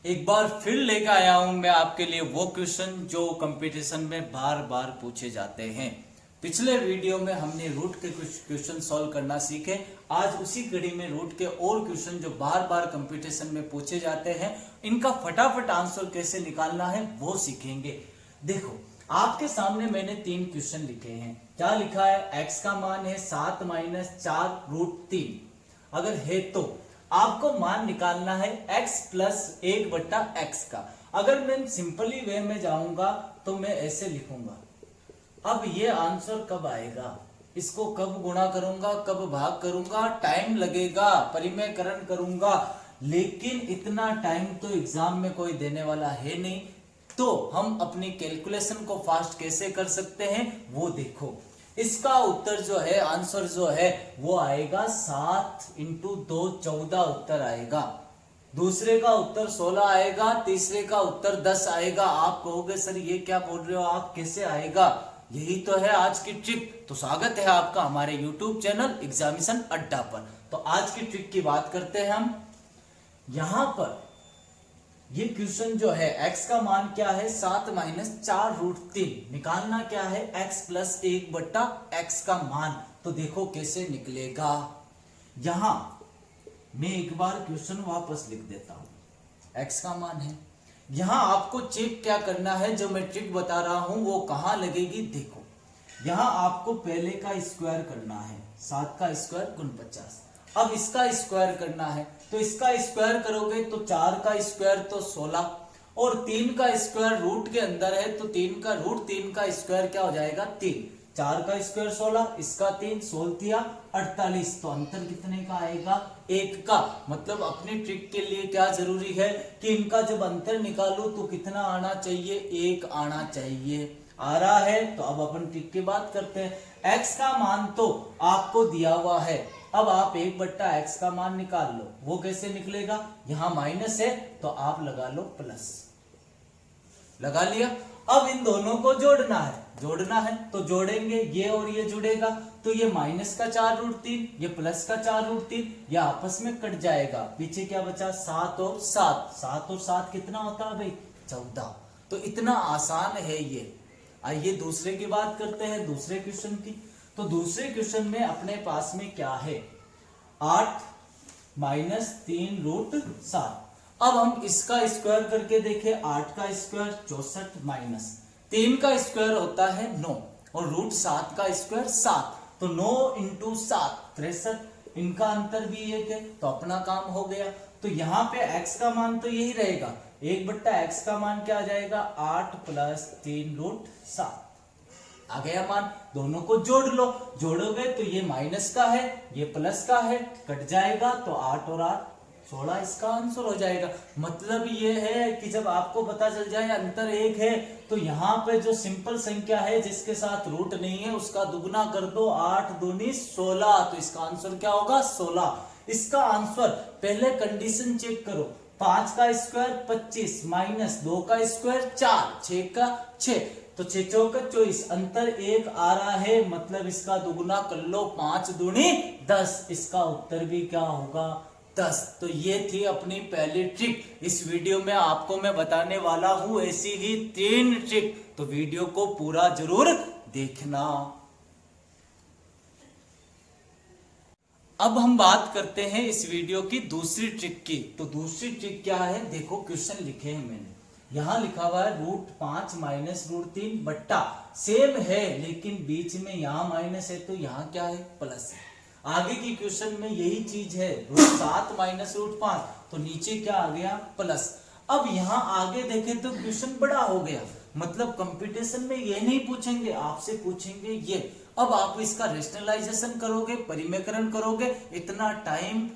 एक बार फिर लेकर आया हूं मैं आपके लिए वो क्वेश्चन जो कंपटीशन में बार बार पूछे जाते हैं। पिछले वीडियो में हमने रूट के कुछ क्वेश्चन सॉल्व करना सीखे। आज उसी कड़ी में रूट के और क्वेश्चन जो बार बार कंपटीशन में पूछे जाते हैं, इनका फटाफट आंसर कैसे निकालना है वो सीखेंगे। देखो, आपके सामने मैंने 3 क्वेश्चन लिखे हैं। क्या लिखा है? x का मान है 7 - 4 √3। अगर है तो आपको मान निकालना है x + 1/x का। अगर मैं सिंपली वे में जाऊंगा तो मैं ऐसे लिखूंगा। अब ये आंसर कब आएगा, इसको कब गुणा करूंगा, कब भाग करूंगा, टाइम लगेगा, परिमेयकरण करूंगा, लेकिन इतना टाइम तो एग्जाम में कोई देने वाला है नहीं। तो हम अपनी कैलकुलेशन को फास्ट कैसे कर सकते हैं वो देखो। इसका उत्तर जो है, आंसर जो है वो आएगा 7 × 2 14 उत्तर आएगा। दूसरे का उत्तर 16 आएगा, तीसरे का उत्तर 10 आएगा। आप कहोगे सर ये क्या बोल रहे हो आप, कैसे आएगा? यही तो है आज की ट्रिक। तो स्वागत है आपका हमारे YouTube चैनल एग्जामिनेशन अड्डा पर। तो आज की ट्रिक की बात करते हैं हम। यहां पर ये क्वेश्चन जो है, x का मान क्या है? 7 - 4 √3। निकालना क्या है? x + 1/x का मान। तो देखो कैसे निकलेगा। यहां मैं एक बार क्वेश्चन वापस लिख देता हूं। x का मान है, यहां आपको चेक क्या करना है, जो मैं ट्रिक बता रहा हूं वो कहां लगेगी। देखो, यहां आपको पहले का स्क्वायर करना है, 7 का स्क्वायर × 50। अब इसका स्क्वायर करना है, तो इसका स्क्वायर करोगे तो 4 का स्क्वायर तो 16, और 3 का स्क्वायर रूट के अंदर है तो 3 का √3 का स्क्वायर क्या हो जाएगा? 3। 4 का स्क्वायर 16, इसका 3, 16 48। तो अंतर कितने का आएगा? 1 का। मतलब अपनी ट्रिक के लिए क्या जरूरी है कि इनका जब अंतर निकालू तो कितना आना चाहिए? 1 आना चाहिए। आ रहा है तो अब अपन ट्रिक की बात करते हैं। x का मान तो आपको दिया हुआ है, अब आप 1/x का मान निकाल लो। वो कैसे निकलेगा? यहां माइनस है तो आप लगा लो प्लस। लगा लिया। अब इन दोनों को जोड़ना है तो जोड़ेंगे, ये और ये जुड़ेगा तो ये -4 √3, ये +4 √3, ये आपस में कट जाएगा। पीछे क्या बचा? 7 और 7। 7 और 7 कितना होता है भाई? 14। तो इतना आसान है ये। आइए दूसरे की बात करते हैं, दूसरे क्वेश्चन की। तो दूसरे क्वेश्चन में अपने पास में क्या है? 8 - 3 √7। अब हम इसका स्क्वायर करके देखें। 8 का स्क्वायर 64 माइनस 3 का स्क्वायर होता है 9, और √7 का स्क्वायर 7। तो 9 × 7 63। इनका अंतर भी 1 है तो अपना काम हो गया। तो यहाँ पे x का मान तो यही रहेगा। 1/x का मान क्या आ जाएगा? 8 + 3 √7 आ गया मान। दोनों को जोड़ लो, जोड़ोगे तो ये माइनस का है, ये प्लस का है, कट जाएगा तो 8 और 8 16 इसका आंसर हो जाएगा। मतलब ये है कि जब आपको पता चल जाए अंतर 1 है तो यहाँ पे जो सिंपल संख्या है जिसके साथ रूट नहीं है उसका दुगना कर दो। 8 दूनी 16, तो इसका आंसर क्या होगा? 16। इसका आंसर, पहले कंडीशन चेक करो। 5 का स्क्वायर 25 माइनस 2 का स्क्वायर 4, 6 का 6, तो 6 × 4 = 24। अंतर 1 आ रहा है, मतलब इसका दुगुना कर लो। 5 दूनी 10, इसका उत्तर भी क्या होगा? 10। तो ये थी अपनी पहली ट्रिक। इस वीडियो में आपको मैं बताने वाला हूं ऐसी ही 3 ट्रिक, तो वीडियो को पूरा जरूर देखना। अब हम बात करते हैं इस वीडियो की दूसरी ट्रिक की। तो दूसरी ट्रिक क्या है? देखो, क्वेश्चन लिखे हैं मैंने, यहां लिखा हुआ है √5 - √3 बट्टा, सेम है लेकिन बीच में यहां माइनस है तो यहां क्या है? प्लस है। आगे की क्वेश्चन में यही चीज है, √7 - √5, तो नीचे क्या आ गया? प्लस। अब यहां आगे देखें तो क्वेश्चन बड़ा हो गया, मतलब कंपटीशन में ये नहीं पूछेंगे, आपसे पूछेंगे ये। अब आप इसका रेशनलाइजेशन करोगे, परिमेयकरण करोगे, इतना टाइम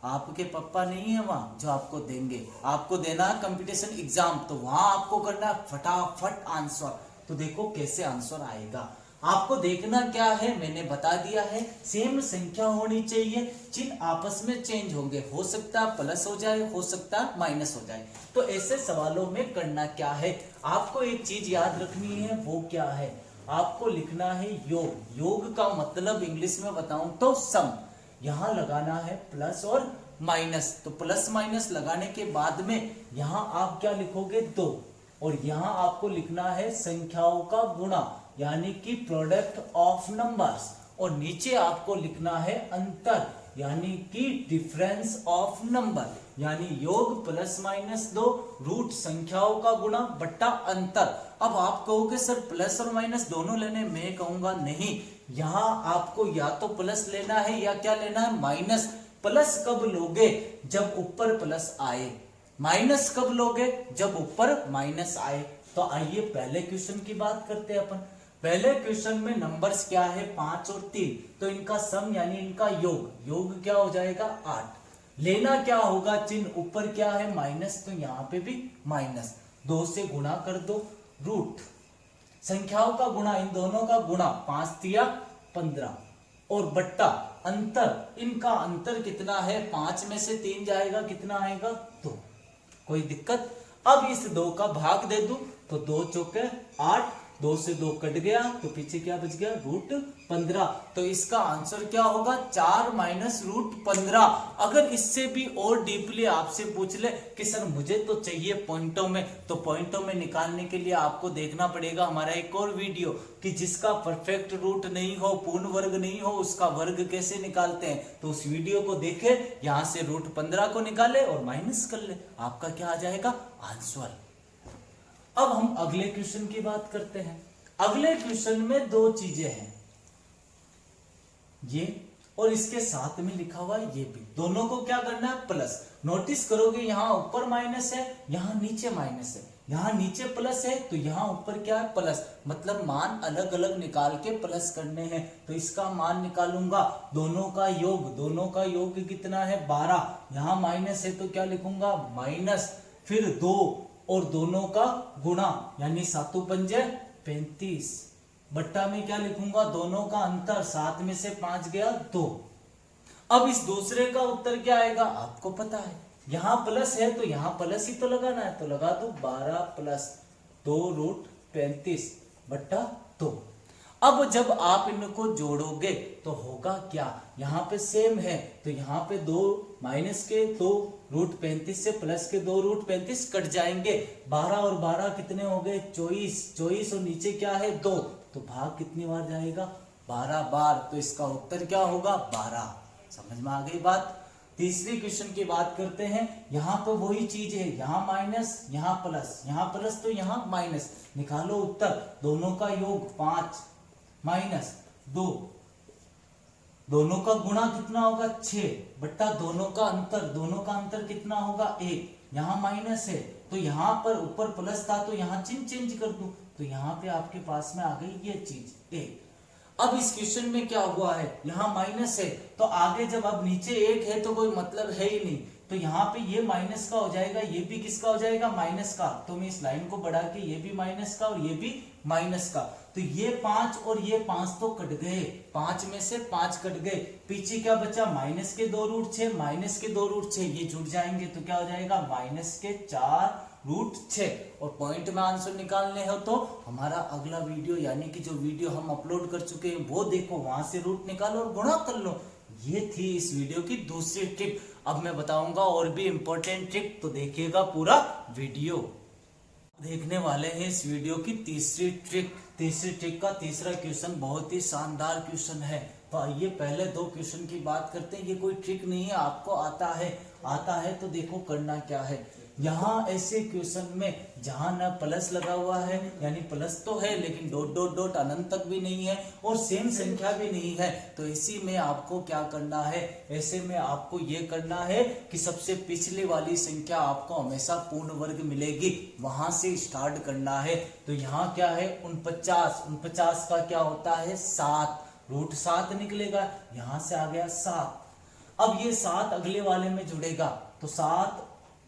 आपके पापा नहीं है वहां जो आपको देंगे। आपको देना है कंपटीशन एग्जाम, तो वहां आपको करना है फटाफट आंसर। तो देखो कैसे आंसर आएगा। आपको देखना क्या है, मैंने बता दिया है। सेम संख्या होनी चाहिए, चिन्ह आपस में चेंज होंगे, हो सकता है प्लस हो जाए, हो सकता है माइनस हो जाए। तो ऐसे सवालों में करना क्या है, आपको एक चीज याद रखनी है। वो क्या है? आपको लिखना है योग। योग का मतलब इंग्लिश में बताऊं तो सम। यहाँ लगाना है प्लस और माइनस। तो प्लस माइनस लगाने के बाद में यहाँ आप क्या लिखोगे 2, और यहाँ आपको लिखना है संख्याओं का गुणा यानी कि प्रोडक्ट ऑफ नंबर्स, और नीचे आपको लिखना है अंतर यानी कि डिफरेंस ऑफ नंबर, यानी योग प्लस माइनस 2 रूट संख्याओं का गुणा बट्टा अंतर। अब आप कहोगे सर प्लस और माइनस दोनों लेने, मैं कहूंगा नहीं, यहाँ आपको या तो प्लस लेना है या क्या लेना है माइनस। प्लस कब लोगे जब ऊपर प्लस आए, माइनस कब लोगे जब ऊपर माइनस आए। तो आइए पहले क्वेश्चन की बात करते हैं अपन। पहले क्वेश्चन में नंबर्स क्या है 5 और 3, तो इनका सम यानी इनका योग, योग क्या हो जाएगा 8। लेना क्या होगा चिन्ह, ऊपर क्या है माइनस, तो यहाँ पे भी माइनस, 2 से गुणा कर दो, रूट संख्याओं का गुणा, इन दोनों का गुणा, 5 तिया 15, और बट्टा अंतर, इनका अंतर कितना है, 5 में से 3 जाएगा कितना आएगा 2। कोई दिक्कत। अब इस 2 का भाग दे दूं तो 2 चौके 8, 2 से 2 कट गया तो पीछे क्या बच गया रूट 15। तो इसका आंसर क्या होगा 4 माइनस रूट 15। अगर इससे भी और डीपली आपसे पूछ ले कि सर मुझे तो चाहिए पॉइंटों में, तो पॉइंटों में निकालने के लिए आपको देखना पड़ेगा हमारा एक और वीडियो कि जिसका परफेक्ट रूट नहीं हो, पूर्ण वर्ग नहीं हो, उसका वर्ग कैसे निकालते हैं। तो उस वीडियो को देखे, यहां से रूट 15 को निकाले और माइनस कर ले, आपका क्या आ जाएगा आंसर। अब हम अगले क्वेश्चन की बात करते हैं। अगले क्वेश्चन में 2 चीजें हैं, ये और इसके साथ में लिखा हुआ ये भी, दोनों को क्या करना है प्लस। नोटिस करोगे यहाँ ऊपर माइनस है, यहाँ नीचे माइनस है, यहाँ नीचे प्लस है तो यहाँ ऊपर क्या है प्लस, मतलब मान अलग अलग निकाल के प्लस करने हैं। तो इसका मान निकालूंगा, दोनों का योग, दोनों का योग कितना है 12, यहाँ माइनस है तो क्या लिखूंगा माइनस, फिर 2 और दोनों का गुणा यानी 7 पंजे 35, बट्टा में क्या लिखूंगा दोनों का अंतर, 7 में से 5 गया 2। अब इस दूसरे का उत्तर क्या आएगा आपको पता है, यहां प्लस है तो यहां प्लस ही तो लगाना है, तो लगा दो 12 प्लस 2 रूट 35 बट्टा 2। अब जब आप इनको जोड़ोगे तो होगा क्या, यहाँ पे सेम है तो यहाँ पे 2 माइनस के 2 रूट 35 से प्लस के 2 रूट 35 कट जाएंगे, 12 और 12 कितने हो गए 24, 24 और नीचे क्या है 2, तो भाग कितनी बार जाएगा 12 बार। तो इसका उत्तर क्या होगा 12। समझ में आ गई बात। तीसरी क्वेश्चन की बात करते हैं। यहाँ पे वही चीज है, यहाँ माइनस यहाँ प्लस तो यहाँ माइनस, निकालो उत्तर, दोनों का योग 5 माइनस 2, दोनों का गुणा कितना होगा 6 बट्टा दोनों का अंतर कितना होगा 1। यहाँ माइनस है तो यहाँ पर ऊपर प्लस था तो यहाँ चिन्ह चेंज कर दूं, तो यहाँ पे आपके पास में आ गई ये चीज 1। अब इस क्वेश्चन में क्या हुआ है, यहाँ माइनस है तो आगे जब अब नीचे 1 है तो कोई मतलब है ही नहीं, तो यहाँ पे ये माइनस का हो जाएगा, ये भी किसका हो जाएगा माइनस का। तो मैं इस लाइन को बढ़ा के ये भी माइनस का और ये भी माइनस का, तो ये 5 और ये 5 तो कट गए, 5 में से 5 कट गए, पीछे क्या बचा माइनस के 2 रूट 6, माइनस के 2 रूट 6 ये जुड़ जाएंगे तो क्या हो जाएगा माइनस के 4 रूट 6। और पॉइंट में आंसर निकालने हो तो हमारा अगला वीडियो यानी कि जो वीडियो हम अपलोड कर चुके हैं वो देखो, वहां से रूट निकालो और गुणा कर लो। ये थी इस वीडियो की दूसरी ट्रिक। अब मैं बताऊंगा और भी इंपॉर्टेंट ट्रिक, तो देखिएगा पूरा वीडियो। देखने वाले हैं इस वीडियो की तीसरी ट्रिक। तीसरी ट्रिक का तीसरा क्वेश्चन बहुत ही शानदार क्वेश्चन है। तो आइए पहले 2 क्वेश्चन की बात करते हैं। ये कोई ट्रिक नहीं है, आपको आता है तो देखो करना क्या है। यहाँ ऐसे क्वेश्चन में जहां ना प्लस लगा हुआ है, यानी प्लस तो है लेकिन डॉट डॉट डॉट अनंत तक भी नहीं है और सेम संख्या भी नहीं है, तो इसी में आपको क्या करना है, ऐसे में आपको ये करना है कि सबसे पिछले वाली संख्या आपको हमेशा पूर्ण वर्ग मिलेगी, वहां से स्टार्ट करना है। तो यहाँ क्या है 49 का क्या होता है 7, रूट 7 निकलेगा, यहां से आ गया 7। अब ये 7 अगले वाले में जुड़ेगा तो 7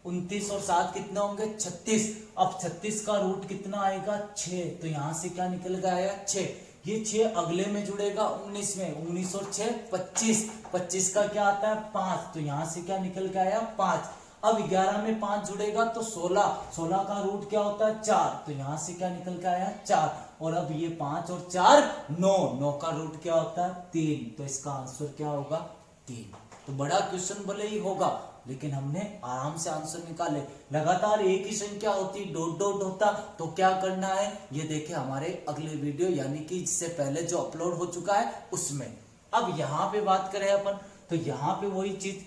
29 और 7 कितना होंगे 36। अब 36 का रूट कितना आएगा 6, तो यहां से क्या निकल गया 6। ये 6 अगले में जुड़ेगा 19 में, 19 और 6 25, 25 का क्या आता है 5, तो यहां से क्या निकल गया 5। अब 11 में 5 जुड़ेगा तो 16, 16 का रूट क्या होता है 4, तो यहां से क्या निकल के आया 4। और अब ये 5 और 4 9, 9 का रूट क्या होता है 3, तो इसका आंसर क्या होगा 3। तो बड़ा क्वेश्चन भले ही होगा लेकिन हमने आराम से आंसर निकाले। लगातार एक ही संख्या होती, डॉट डॉट होता, तो क्या करना है ये देखे हमारे अगले वीडियो यानी कि इससे पहले जो अपलोड हो चुका है उसमें। अब यहाँ पे बात करें अपन तो यहाँ पे वही चीज,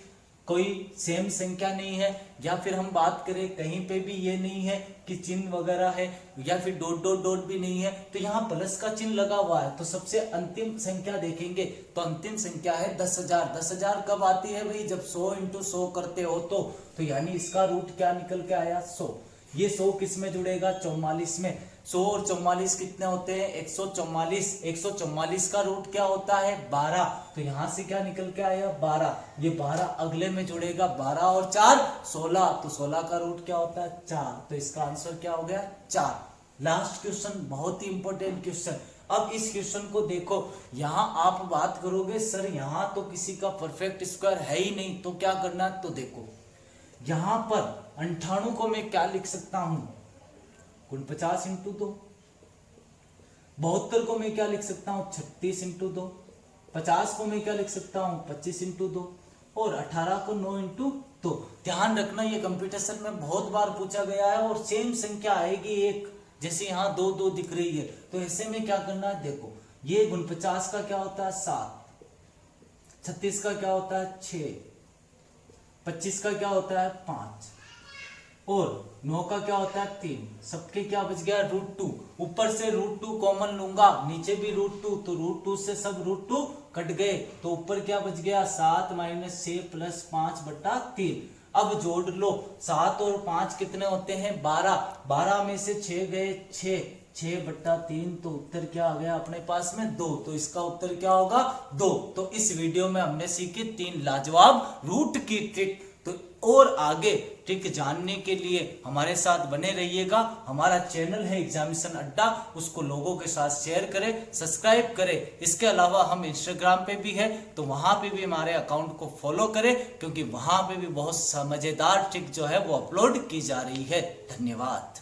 कोई सेम संख्या नहीं है, या फिर हम बात करें कहीं पे भी ये नहीं है कि चिन्ह वगैरह है, या फिर डॉट डॉट डॉट भी नहीं है, तो यहाँ प्लस का चिन्ह लगा हुआ है। तो सबसे अंतिम संख्या देखेंगे तो अंतिम संख्या है 10,000। 10,000 कब आती है भाई? जब 100 × 100 करते हो तो यानी इसका रूट क्या निकल के आया? 100। ये 100 किस में जुड़ेगा? 44 में। 100 और 44 कितने होते हैं? 144। 144 का रूट क्या होता है? 12। तो यहां से क्या निकल के आया? 12। ये 12 अगले में जुड़ेगा, 12 और 4 16। तो 16 का रूट क्या होता है? 4। तो इसका आंसर क्या हो गया? 4। लास्ट क्वेश्चन, बहुत ही इंपॉर्टेंट क्वेश्चन। अब इस क्वेश्चन को देखो, यहां आप बात करोगे सर यहां तो किसी का परफेक्ट स्क्वायर है ही नहीं, तो क्या करना है? तो देखो यहां पर 98 को मैं क्या लिख सकता हूं? 49 × 2। 72 को मैं क्या लिख सकता हूं? 36 × 2। 50 को मैं क्या लिख सकता हूं? 25 × 2। और 18 को 9 × 2। ध्यान रखना ये कंपटीशन में बहुत बार पूछा गया है और सेम संख्या आएगी एक, जैसे यहाँ 2 2 दिख रही है। तो ऐसे में क्या करना है? देखो ये 49 का क्या होता है? 7। 36 का क्या होता है? 6। 25 का क्या होता है? 5। और 9 का क्या होता है? 3। सबके क्या बच गया? √2। ऊपर से √2 कॉमन लूंगा, नीचे भी √2, तो √2 से सब √2 कट गए, तो ऊपर क्या बच गया? 7 - 6 + 5/3। अब जोड़ लो, 7 और 5 कितने होते हैं? 12। 12 में से 6 गए, 6/3। तो उत्तर क्या आ गया अपने पास में? 2। तो इसका उत्तर क्या होगा? 2। तो इस वीडियो में हमने सीखी 3 लाजवाब रूट की ट्रिक। तो और आगे ट्रिक जानने के लिए हमारे साथ बने रहिएगा। हमारा चैनल है एग्जामिनेशन अड्डा, उसको लोगों के साथ शेयर करें, सब्सक्राइब करें। इसके अलावा हम इंस्टाग्राम पे भी है, तो वहां पे भी हमारे अकाउंट को फॉलो करें, क्योंकि वहां पे भी बहुत मजेदार ट्रिक जो है वो अपलोड की जा रही है। धन्यवाद।